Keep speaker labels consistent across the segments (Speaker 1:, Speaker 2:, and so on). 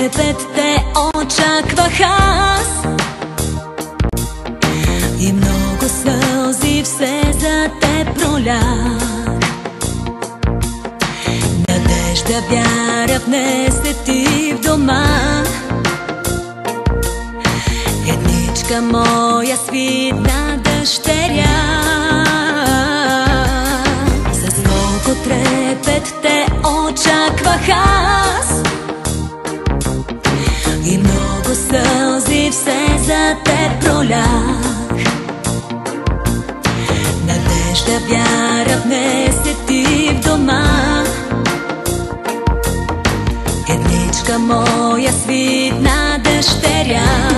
Speaker 1: трепет те очаквах аз и много сълзи все за те пролях. Надежда, вяра внесе ти в дома, едничка моя свитна дъщеря. С колко трепет те очаквах аз и много сълзи все за те пролях. Надежда, вяра внесе ти в дома, едничка моя свитна дъщеря.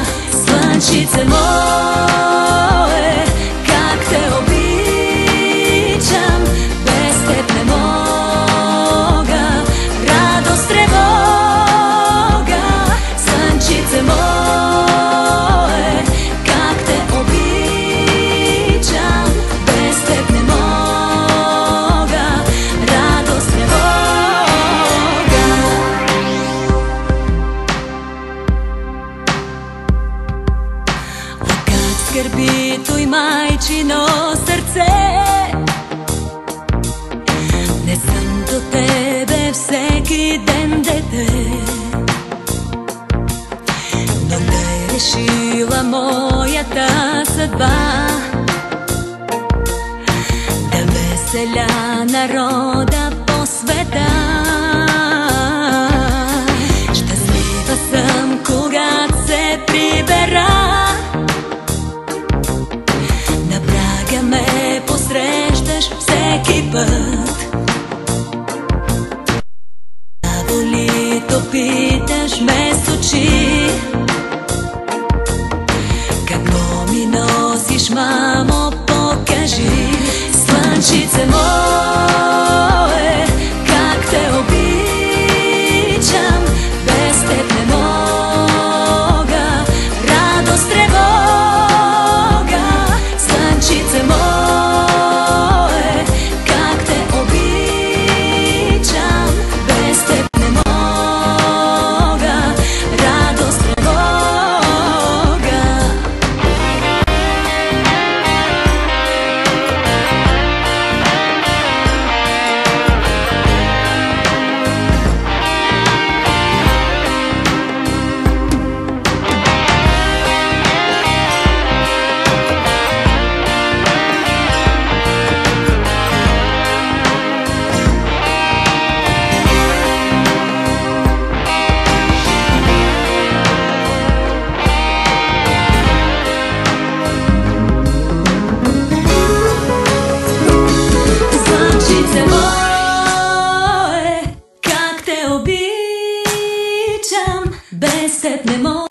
Speaker 1: Слънчице мое, как те обичам, без теб не мога, радост, тревога. Слънчице мое, как те обичам, без теб не мога, радост, тревога. Скърбито и майчино сърце, не съм до тебе всеки ден дете, но не решила моята съдба да веселя народа по света. Щастлива съм, когато се прибера, ме посрещаш всеки път. Болито питаш ме с очи, какво ми носиш, мамо, покажи. Слънчице мое, как те обичам, без теб не мога, радост, тревога. Слънчице мое, как те обичам, без теб не мога, радост, тревога. Слънчице мое, как те обичам, без теб не мога.